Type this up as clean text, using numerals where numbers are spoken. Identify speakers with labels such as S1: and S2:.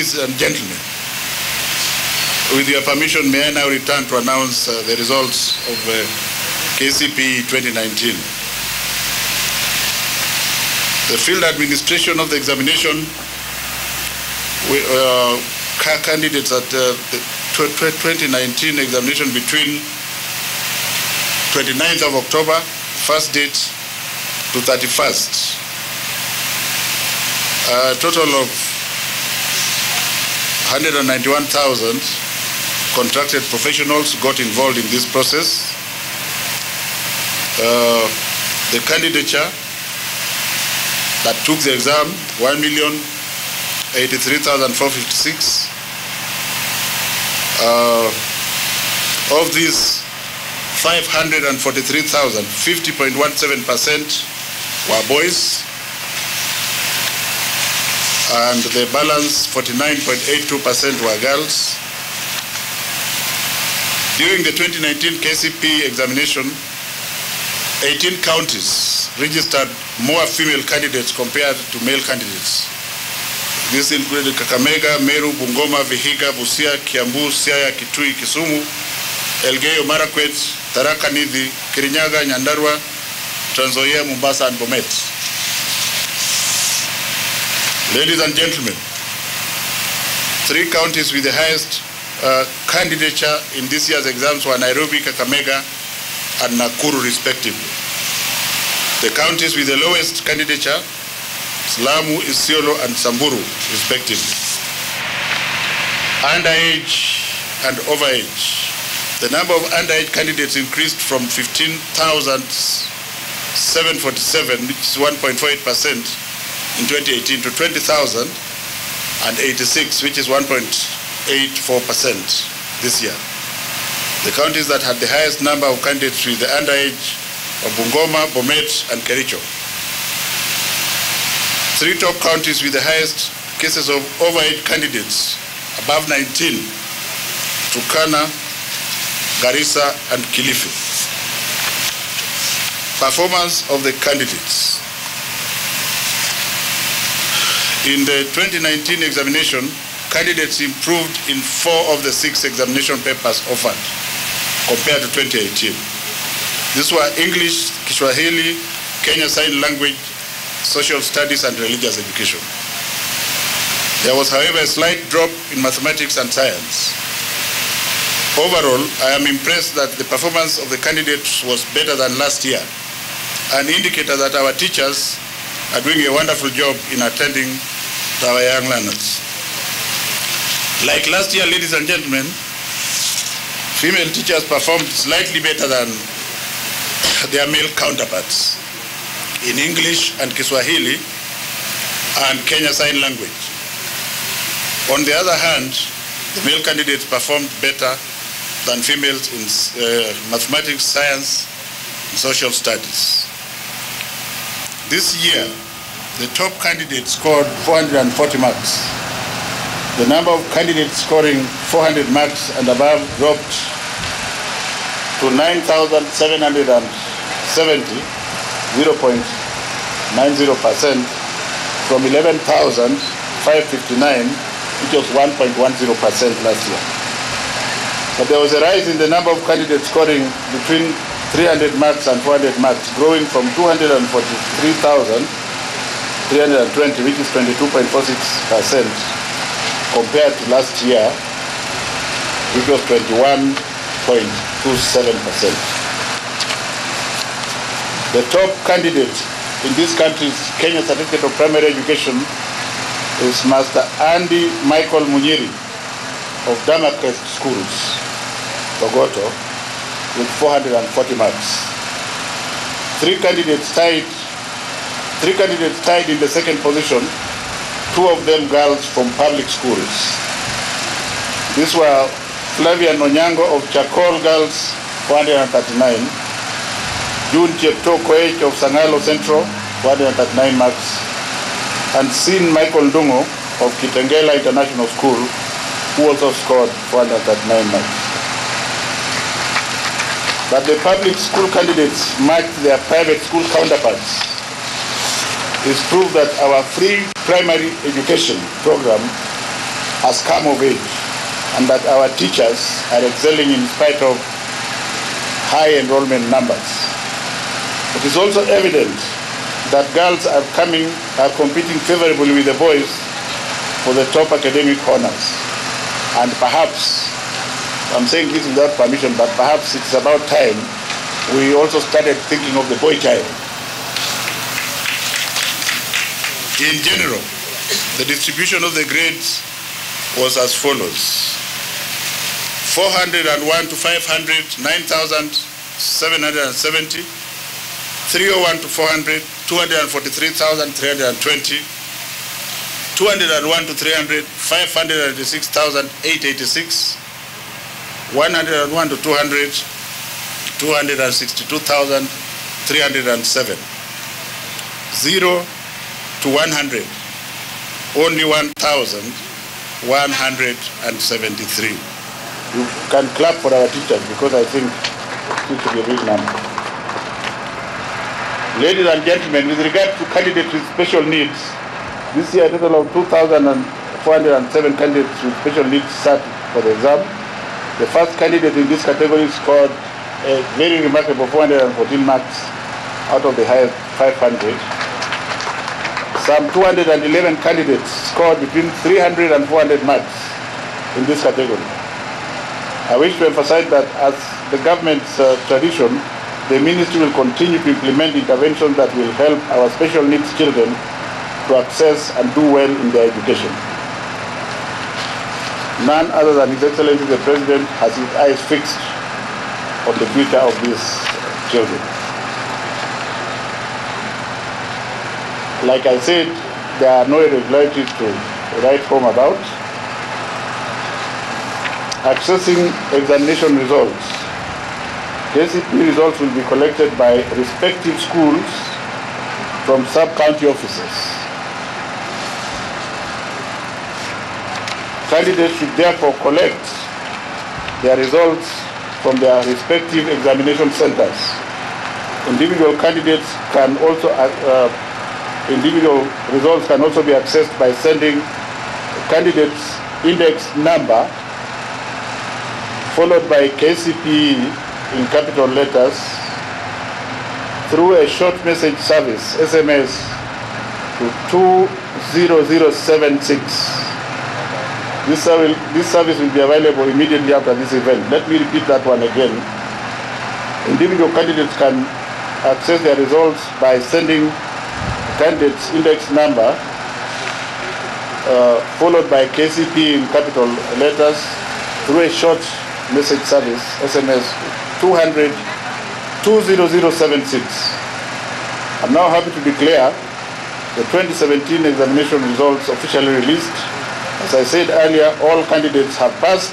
S1: Ladies and gentlemen, with your permission, may I now return to announce the results of KCPE 2019. The field administration of the examination, candidates at the 2019 examination between 29th of October, first date, to 31st. A total of 191,000 contracted professionals got involved in this process. The candidature that took the exam, 1,083,456. Of these, 543,000, 50.17% were boys, and the balance, 49.82%, were girls. During the 2019 KCPE examination, 18 counties registered more female candidates compared to male candidates. This included Kakamega, Meru, Bungoma, Vihiga, Busia, Kiambu, Siaya, Kitui, Kisumu, Elgeyo Marakwet, Tharaka Nithi, Kirinyaga, Nyandarua, Trans Nzoia, Mombasa, and Bomet. Ladies and gentlemen, 3 counties with the highest candidature in this year's exams were Nairobi, Kakamega, and Nakuru, respectively. The counties with the lowest candidature, Lamu, Isiolo, and Samburu, respectively. Underage and overage. The number of underage candidates increased from 15,747, which is 1.48% in 2018, to 20,086, which is 1.84% this year. The counties that had the highest number of candidates with the underage are Bungoma, Bomet, and Kericho. 3 top counties with the highest cases of overage candidates, above 19, Turkana, Garissa, and Kilifi. Performance of the candidates. In the 2019 examination, candidates improved in 4 of the 6 examination papers offered compared to 2018. These were English, Kiswahili, Kenya Sign Language, Social Studies, and Religious Education. There was, however, a slight drop in mathematics and science. Overall, I am impressed that the performance of the candidates was better than last year, an indicator that our teachers are doing a wonderful job in attending to our young learners. Like last year, ladies and gentlemen, female teachers performed slightly better than their male counterparts in English and Kiswahili and Kenya Sign Language. On the other hand, the male candidates performed better than females in mathematics, science, and social studies. This year, the top candidate scored 440 marks. The number of candidates scoring 400 marks and above dropped to 9,770, 0.90%, from 11,559, which was 1.10% last year. But there was a rise in the number of candidates scoring between 300 marks and 400 marks, growing from 243,320, which is 22.46%, compared to last year, which was 21.27%. The top candidate in this country's Kenya Certificate of Primary Education is Master Andy Michael Munyiri of Damakest Schools, Bogoto, with 440 marks. 3 candidates tied in the second position, 2 of them girls from public schools. These were Flavian Onyango of Chakol Girls, 439, June Chepto Koech of Sangalo Central, 439 marks, and Sin Michael Ndungo of Kitengela International School, who also scored 439 marks. But the public school candidates matched their private school counterparts. It's proof that our free primary education program has come of age and that our teachers are excelling in spite of high enrollment numbers. It is also evident that girls are competing favorably with the boys for the top academic honors. And perhaps, I'm saying this without permission, but perhaps it's about time we also started thinking of the boy child. In general, the distribution of the grades was as follows: 401 to 500, 9,770, 301 to 400, 243,320, 201 to 300, 586,886, 101 to 200, 262,307, 0 to 100, only 1,173. You can clap for our teachers because I think it should be a big number. Ladies and gentlemen, with regard to candidates with special needs, this year a total of 2,407 candidates with special needs sat for the exam. The first candidate in this category scored a very remarkable 414 marks out of the highest 500. Some 211 candidates scored between 300 and 400 marks in this category. I wish to emphasize that as the government's tradition, the ministry will continue to implement interventions that will help our special needs children to access and do well in their education. None other than His Excellency the President has his eyes fixed on the future of these children. Like I said, there are no irregularities to write home about. Accessing examination results. KCPE results will be collected by respective schools from sub-county officers. Candidates should therefore collect their results from their respective examination centers. Individual candidates can also, individual results can also be accessed by sending candidate's index number followed by KCPE in capital letters through a short message service, SMS, to 20076. This service will be available immediately after this event. Let me repeat that one again. Individual candidates can access their results by sending candidate's index number followed by KCPE in capital letters through a short message service, SMS 200-20076. I'm now happy to declare the 2017 examination results officially released. As I said earlier, all candidates have passed.